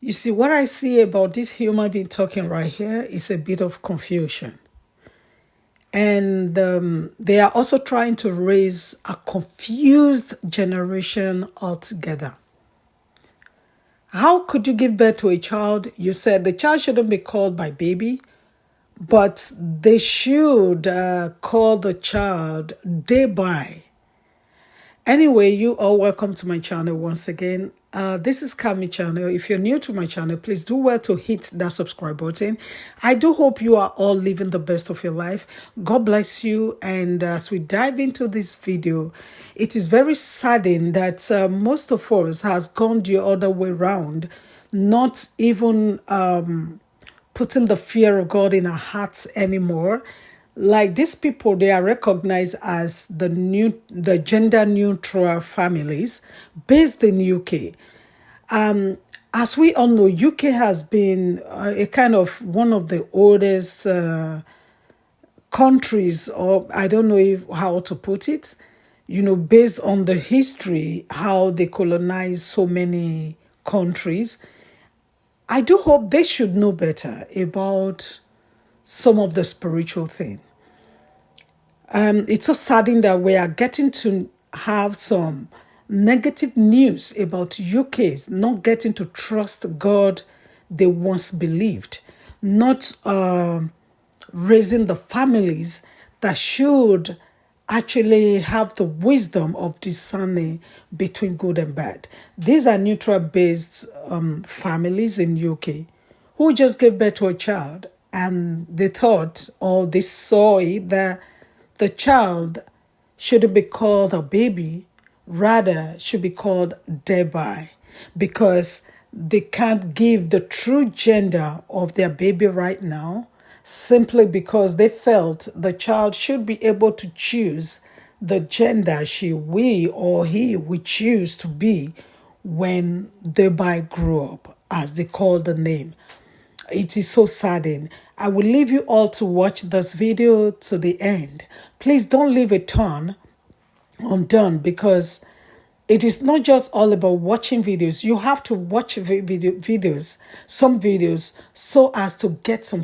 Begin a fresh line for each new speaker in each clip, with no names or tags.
You see, what I see about this human being talking right here is a bit of confusion. And they are also trying to raise a confused generation altogether. How could you give birth to a child? You said the child shouldn't be called by baby, but they should call the child Theyby. Anyway, you are welcome to my channel once again. This is Kami channel. If you're new to my channel, please do well to hit that subscribe button. I do hope you are all living the best of your life. God bless you. And as we dive into this video, it is very saddening that most of us has gone the other way around, not even putting the fear of God in our hearts anymore. Like these people, they are recognized as the gender neutral families based in UK. As we all know, UK has been a kind of one of the oldest countries, or I don't know how to put it, based on the history, how they colonized so many countries. I do hope they should know better about some of the spiritual thing. It's so saddening that we are getting to have some negative news about UKs not getting to trust God they once believed, not raising the families that should actually have the wisdom of discerning between good and bad. These are neutral-based families in UK who just gave birth to a child, and they thought, or they saw it, that the child shouldn't be called a baby, rather should be called Theyby, because they can't give the true gender of their baby right now, simply because they felt the child should be able to choose the gender she will or he will choose to be when Theyby grew up, as they call the name. It is so saddening. I will leave you all to watch this video to the end. Please don't leave a turn undone, because it is not just all about watching videos. You have to watch some videos, so as to get some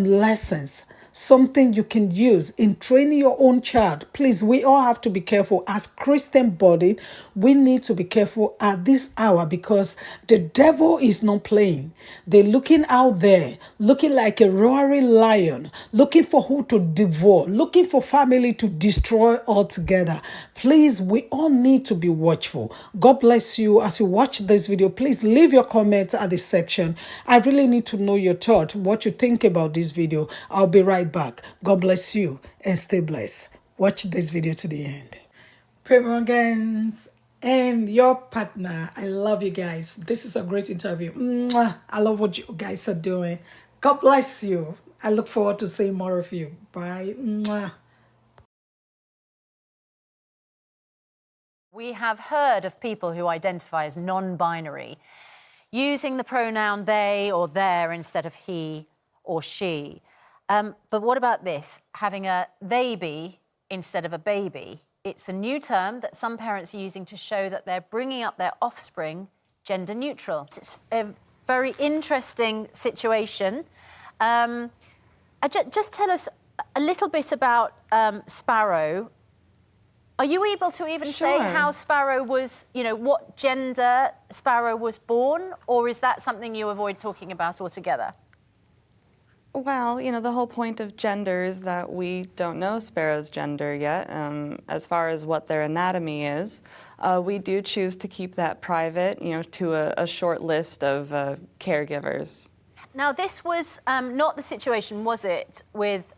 lessons, something you can use in training your own child. Please, we all have to be careful. As Christian body, we need to be careful at this hour, because the devil is not playing. They're looking out there, looking like a roaring lion, looking for who to devour, looking for family to destroy altogether. Please, we all need to be watchful. God bless you. As you watch this video, please leave your comments at the section. I really need to know your thought, what you think about this video. I'll be right back. God bless you and stay blessed. Watch this video to the end. Primorgans and your partner. I love you guys. This is a great interview. Mwah. I love what you guys are doing. God bless you. I look forward to seeing more of you. Bye. Mwah.
We have heard of people who identify as non-binary using the pronoun they or their instead of he or she. But what about this? Having a theyby instead of a baby. It's a new term that some parents are using to show that they're bringing up their offspring gender neutral. It's a very interesting situation. Just tell us a little bit about Sparrow. Are you able to even say how Sparrow was, what gender Sparrow was born, or is that something you avoid talking about altogether?
Well, the whole point of gender is that we don't know Sparrow's gender yet. As far as what their anatomy is, we do choose to keep that private, to a short list of caregivers.
Now, this was not the situation, was it, with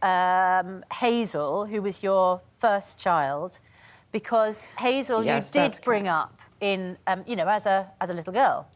Hazel, who was your first child? Because Hazel, yes, you did bring up in, as a little girl.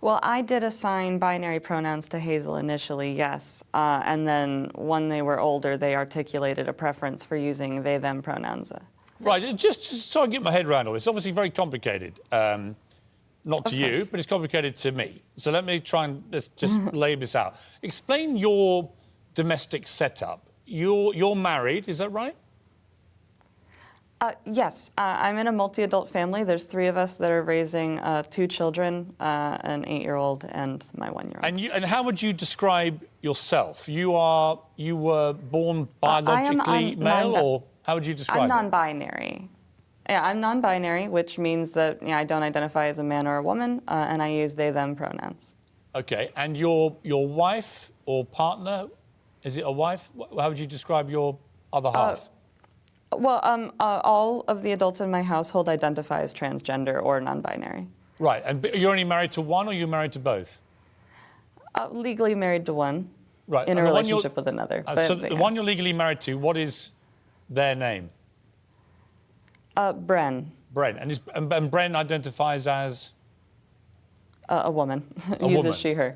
Well, I did assign binary pronouns to Hazel initially, yes. And then when they were older, they articulated a preference for using they, them pronouns.
Right, just so I get my head around all this, it's obviously very complicated. Not to you, but it's complicated to me. So let me try and just lay this out. Explain your domestic setup. You're married, is that right?
Yes, I'm in a multi-adult family. There's 3 of us that are raising 2 children, an 8-year-old and my 1-year-old.
And how would you describe yourself? You were born biologically male, or how would you describe
I'm
it?
non-binary. Yeah, I'm non-binary, which means that I don't identify as a man or a woman, and I use they, them pronouns.
Okay, and your wife or partner, is it a wife? How would you describe your other half?
Well, all of the adults in my household identify as transgender or non-binary.
Right, and you're only married to one, or you're married to both?
Legally married to one,
Right,
in
and
a
the one you're-
relationship with another.
So the one you're legally married to, what is their name?
Bren,
Bren, and Bren identifies as
a woman,
a
uses
woman.
she, her.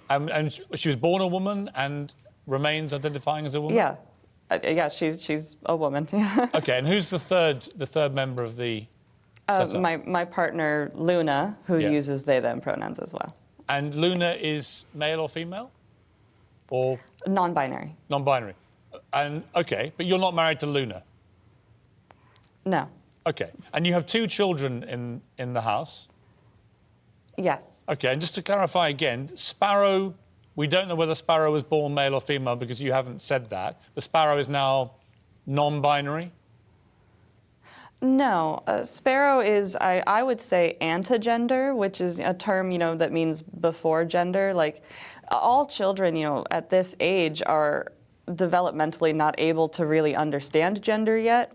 And she was born a woman and remains identifying as a woman.
Yeah, yeah, she's a woman. Yeah.
Okay, and who's the third member of the setup?
My partner Luna, who
Yeah.
uses they, them pronouns as well.
And Luna is male or female, or
Non-binary.
non-binary? And okay, but you're not married to Luna.
No.
Okay, and you have 2 children in the house.
Yes.
Okay, and just to clarify again, Sparrow, we don't know whether Sparrow was born male or female because you haven't said that, but Sparrow is now non-binary?
No, sparrow is, I would say, antigender, which is a term, that means before gender. Like, all children, at this age are developmentally not able to really understand gender yet.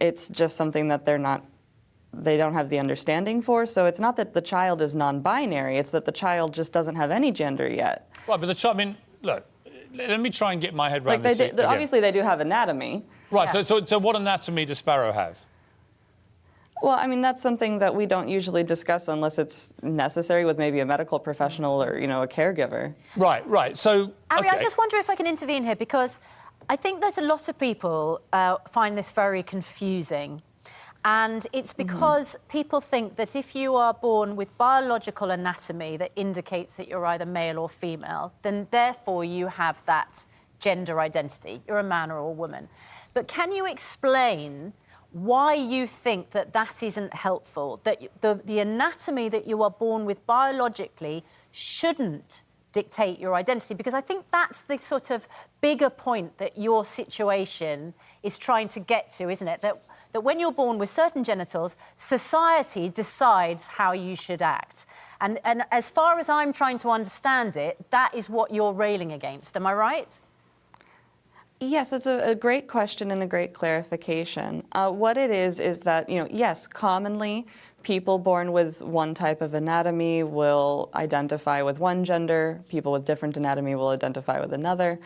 It's just something that they don't have the understanding for. So it's not that the child is non-binary, it's that the child just doesn't have any gender yet.
Right, but the child, look, let me try and get my head around this.
Obviously, they do have anatomy.
Right,
Yeah.
so what anatomy does Sparrow have?
Well, that's something that we don't usually discuss unless it's necessary with maybe a medical professional or, a caregiver.
Right, so...
Ari,
okay.
I just wonder if I can intervene here, because I think that a lot of people find this very confusing. And it's because people think that if you are born with biological anatomy that indicates that you're either male or female, then therefore you have that gender identity. You're a man or a woman. But can you explain why you think that that isn't helpful, that the anatomy that you are born with biologically shouldn't dictate your identity? Because I think that's the sort of bigger point that your situation is trying to get to, isn't it? That when you're born with certain genitals, society decides how you should act. And as far as I'm trying to understand it, that is what you're railing against. Am I right?
Yes, it's a great question and a great clarification. What it is that, yes, commonly people born with one type of anatomy will identify with one gender, people with different anatomy will identify with another,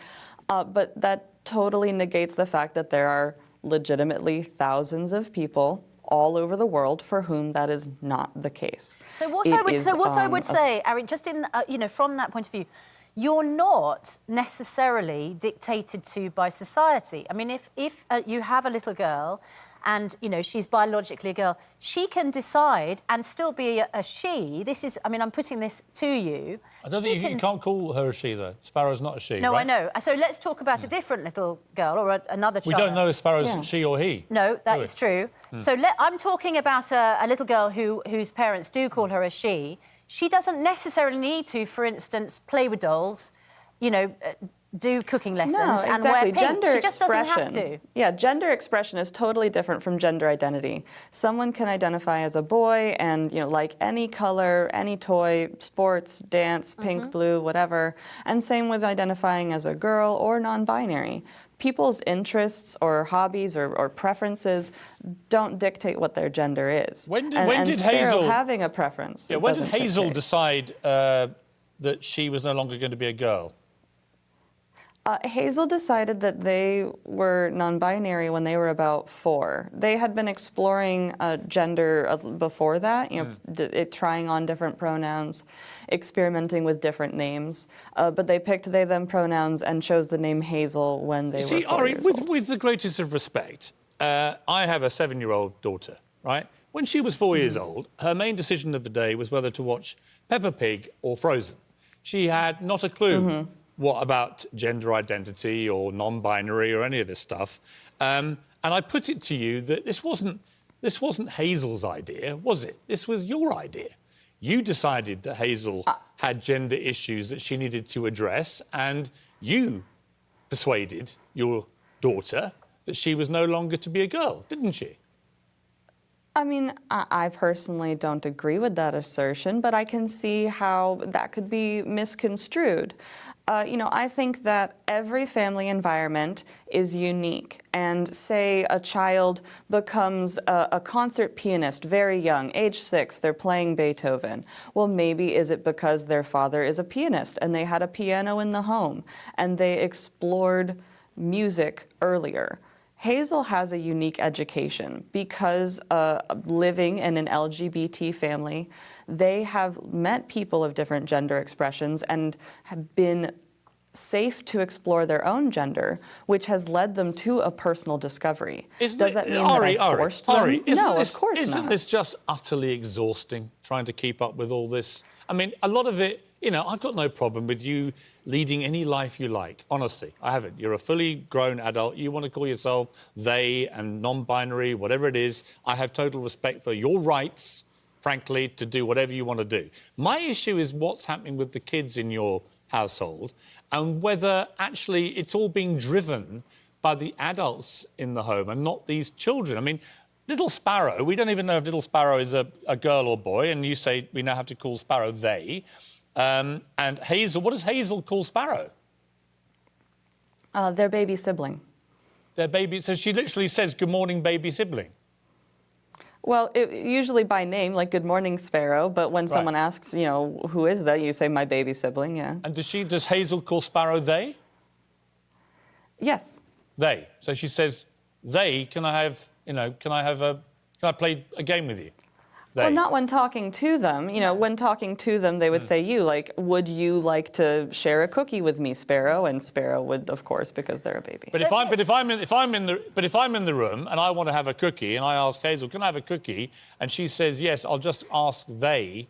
but that totally negates the fact that there are legitimately thousands of people all over the world for whom that is not the case.
So what I would say, Ari, just in from that point of view, you're not necessarily dictated to by society. I mean, if you have a little girl and, she's biologically a girl, she can decide and still be a she. This is, I'm putting this to you.
I don't think you can't call her a she, though. Sparrow's not a she,
No,
right?
I know. So let's talk about a different little girl or another child.
We don't know if Sparrow's she or he.
No, that is true. So I'm talking about a little girl whose parents do call her a she. She doesn't necessarily need to, for instance, play with dolls, do cooking lessons and wear pink.
Gender
she just
expression.
doesn't have to.
Yeah, gender expression is totally different from gender identity. Someone can identify as a boy and, like any color, any toy, sports, dance, pink, blue, whatever. And same with identifying as a girl or non-binary. People's interests or hobbies or preferences don't dictate what their gender is.
When did
Sparrow
Hazel
having a preference?
Yeah, when did
doesn't
Hazel
dictate.
decide that she was no longer going to be a girl?
Hazel decided that they were non-binary when they were about 4. They had been exploring gender before that, trying on different pronouns, experimenting with different names. But they picked they, them pronouns and chose the name Hazel when they were 4
Ari,
years old.
with the greatest of respect, I have a 7-year-old daughter, right? When she was 4 years old, her main decision of the day was whether to watch Peppa Pig or Frozen. She had not a clue what about gender identity or non-binary or any of this stuff. And And I put it to you that this wasn't Hazel's idea, was it? This was your idea. You decided that Hazel had gender issues that she needed to address, and you persuaded your daughter that she was no longer to be a girl, didn't she?
I mean, I personally don't agree with that assertion, but I can see how that could be misconstrued. You know, I think that every family environment is unique. And say a child becomes a concert pianist very young, age 6, they're playing Beethoven. Well, maybe is it because their father is a pianist and they had a piano in the home and they explored music earlier. Hazel has a unique education because living in an LGBT family, they have met people of different gender expressions and have been safe to explore their own gender, which has led them to a personal discovery. Does that mean that I forced them? No, of course not.
Isn't this just utterly exhausting, trying to keep up with all this? I mean, a lot of it, you know, I've got no problem with you leading any life you like. Honestly, I haven't. You're a fully grown adult. You want to call yourself they and non-binary, whatever it is. I have total respect for your rights, frankly, to do whatever you want to do. My issue is what's happening with the kids in your household and whether actually it's all being driven by the adults in the home and not these children. I mean, Little Sparrow, we don't even know if Little Sparrow is a girl or boy, and you say we now have to call Sparrow they. And Hazel, what does Hazel call Sparrow?
Their baby sibling.
Their baby, so she literally says, good morning, baby sibling.
Well, usually by name, like good morning, Sparrow, but when someone asks, you know, who is that, you say my baby sibling, yeah.
And does Hazel call Sparrow they?
Yes.
They. So she says, they, can I play a game with you? They.
Well, not when talking to them. You know, when talking to them, they would say you, like, would you like to share a cookie with me, Sparrow? And Sparrow would, of course, because they're a baby.
But if I'm in the room and I want to have a cookie and I ask Hazel, can I have a cookie? And she says yes, I'll just ask they,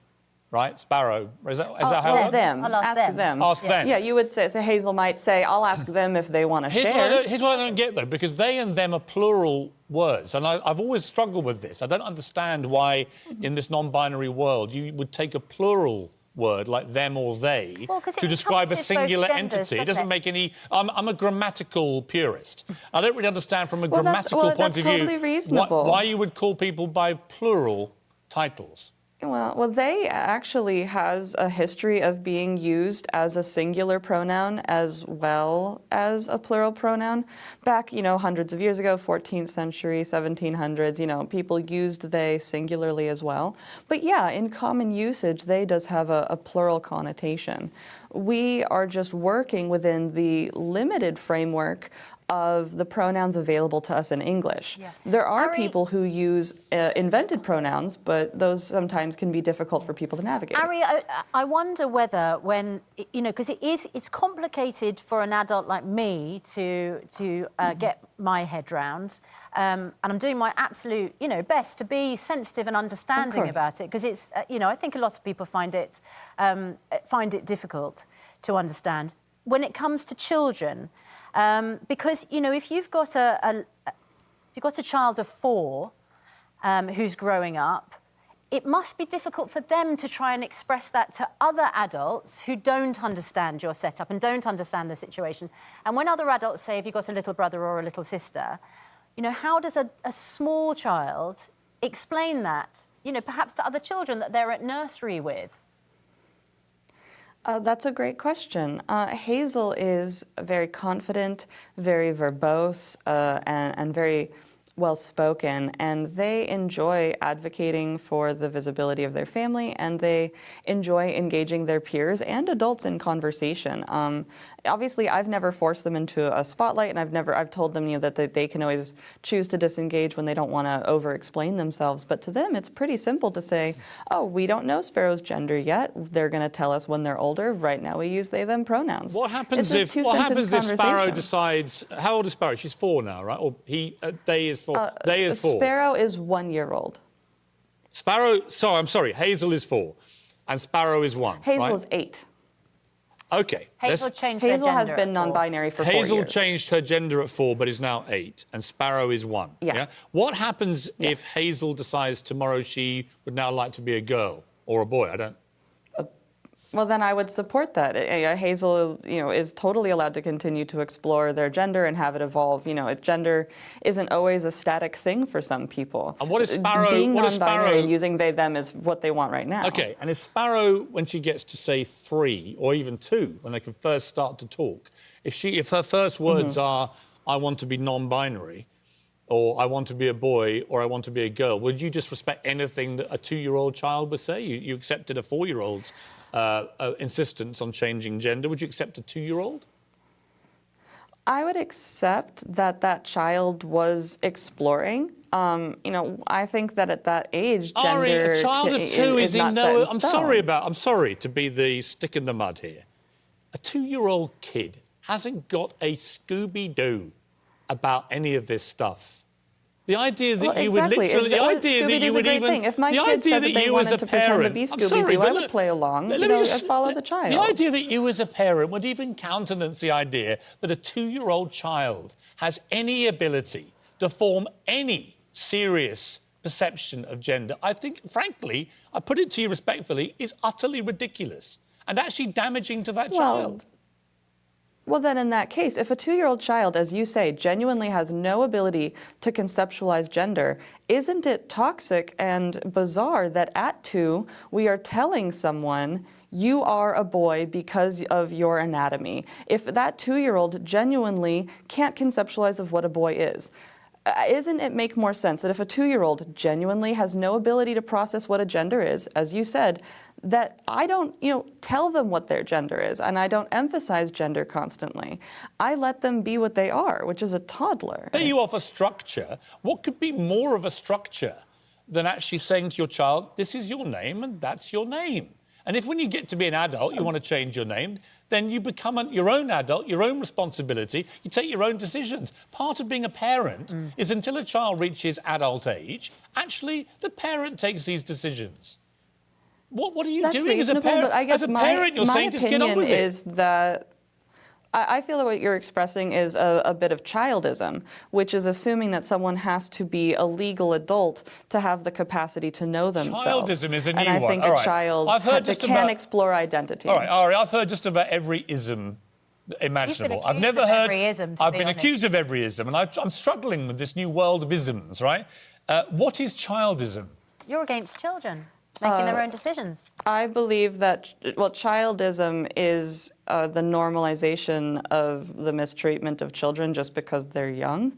right? Sparrow. Is that how it works?
Them.
I'll ask them.
Ask them.
Yeah, you would say, so Hazel might say, I'll ask them if they want to share.
Here's what I don't get, though, because they and them are plural words, and I've always struggled with this. I don't understand why, in this non-binary world, you would take a plural word like them or they to describe a singular entity. It doesn't make any... I'm a grammatical purist. I don't really understand from a grammatical point of view
totally reasonable.
why you would call people by plural titles.
Well, they actually has a history of being used as a singular pronoun as well as a plural pronoun. Back, you know, hundreds of years ago, 14th century, 1700s, you know, people used they singularly as well. But yeah, in common usage, they does have a plural connotation. We are just working within the limited framework of the pronouns available to us in English. Yeah. There are people who use invented pronouns, but those sometimes can be difficult for people to navigate.
Ari, I wonder whether when, you know, because it's complicated for an adult like me to get my head round, and I'm doing my absolute, you know, best to be sensitive and understanding about it, because it's, you know, I think a lot of people find it difficult to understand. When it comes to children, because, you know, if you've got a child of 4 who's growing up, it must be difficult for them to try and express that to other adults who don't understand your setup and don't understand the situation. And when other adults say, have you got a little brother or a little sister, you know, how does a small child explain that, you know, perhaps to other children that they're at nursery with?
That's a great question. Hazel is very confident, very verbose, and very well-spoken, and they enjoy advocating for the visibility of their family, and they enjoy engaging their peers and adults in conversation. Obviously, I've never forced them into a spotlight, and I've told them, you know, that they can always choose to disengage when they don't want to over-explain themselves. But to them, it's pretty simple to say, oh, we don't know Sparrow's gender yet. They're going to tell us when they're older. Right now, we use they, them pronouns.
What happens if Sparrow decides? How old is Sparrow? She's 4 now, right? Or they is 4. They is 4.
Sparrow is 1 year old.
Sparrow. Sorry, I'm sorry. Hazel is 4, and Sparrow is 1.
Hazel
right?
is 8.
Okay.
Hazel changed their
Hazel
gender
has been
at 4.
non-binary for 4
Hazel
years.
changed her gender at 4, but is now 8, and Sparrow is 1.
Yeah.
What happens if Hazel decides tomorrow she would now like to be a girl or a boy? I don't.
Well, then I would support that. Hazel, is totally allowed to continue to explore their gender and have it evolve. Gender isn't always a static thing for some people.
And what is Sparrow?
Being
what is
non-binary
Sparrow?
and using they, them is what they want right now.
Okay, and if Sparrow, when she gets to say 3 or even 2, when they can first start to talk, if her first words are, I want to be non-binary, or I want to be a boy, or I want to be a girl, would you just respect anything that a 2-year-old child would say? You accepted a 4-year-old's insistence on changing gender. Would you accept a 2-year-old?
I would accept that that child was exploring. I think that at that age, gender
Ari, a child of 2
is
in
not
no.
set in stone.
I'm sorry to be the stick in the mud here. A 2-year-old kid hasn't got a Scooby-Doo about any of this stuff. The idea that you would literally, the idea that you would even,
thing. If my
the
kid
idea
said
that
that they
you as
wanted
a
to pretend to be
parent, I'm sorry,
Scooby-Doo,
but
I would play along.
let me
And follow the child.
The idea that you as a parent would even countenance the idea that a 2-year-old child has any ability to form any serious perception of gender, I think, frankly, I put it to you respectfully, is utterly ridiculous and actually damaging to that child.
Well, then in that case, if a 2-year-old child, as you say, genuinely has no ability to conceptualize gender, isn't it toxic and bizarre that at 2 we are telling someone you are a boy because of your anatomy? If that 2-year-old genuinely can't conceptualize of what a boy is, isn't it make more sense that if a 2-year-old genuinely has no ability to process what a gender is, as you said, that I don't, tell them what their gender is, and I don't emphasize gender constantly. I let them be what they are, which is a toddler.
Say you offer structure. What could be more of a structure than actually saying to your child, this is your name and that's your name? And if when you get to be an adult, you want to change your name, then you become your own adult, your own responsibility, you take your own decisions. Part of being a parent is until a child reaches adult age, actually the parent takes these decisions. What are you doing as a parent?
But I guess
as a parent, you're saying just get on with it.
My opinion is that I feel that what you're expressing is a bit of childism, which is assuming that someone has to be a legal adult to have the capacity to know themselves.
Childism is a new one.
And I think a child can explore identity.
All right, Ari, I've heard just about every ism imaginable. I've never heard. I've been accused of every ism, and I'm struggling with this new world of isms. Right? What is childism?
You're against children making their own decisions.
I believe that, childism is the normalization of the mistreatment of children just because they're young.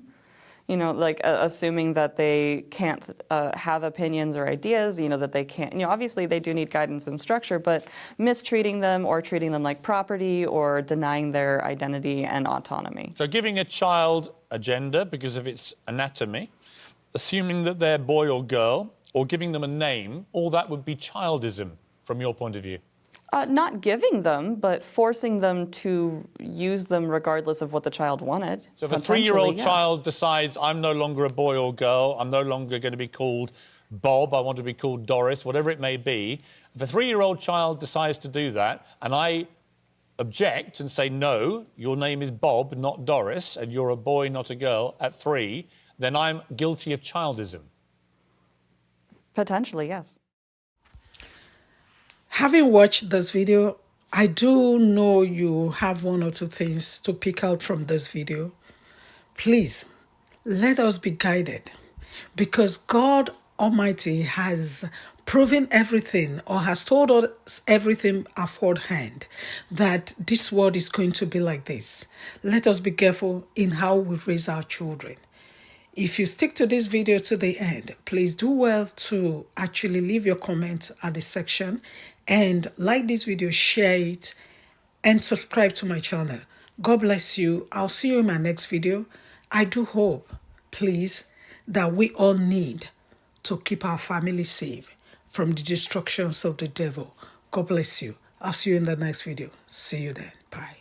Assuming that they can't have opinions or ideas, that they can't, obviously they do need guidance and structure, but mistreating them or treating them like property or denying their identity and autonomy.
So giving a child a gender because of its anatomy, assuming that they're boy or girl, or giving them a name, all that would be childism from your point of view?
Not giving them, but forcing them to use them regardless of what the child wanted.
So if a 3-year-old child decides, I'm no longer a boy or girl, I'm no longer going to be called Bob, I want to be called Doris, whatever it may be, if a 3-year-old child decides to do that, and I object and say, no, your name is Bob, not Doris, and you're a boy, not a girl, at 3, then I'm guilty of childism.
Potentially, yes.
Having watched this video, I do know you have 1 or 2 things to pick out from this video. Please, let us be guided, because God Almighty has proven everything, or has told us everything aforehand, that this world is going to be like this. Let us be careful in how we raise our children. If you stick to this video to the end, please do well to actually leave your comment at the section and like this video, share it, and subscribe to my channel. God bless you. I'll see you in my next video. I do hope, please, that we all need to keep our family safe from the destructions of the devil. God bless you. I'll see you in the next video. See you then. Bye.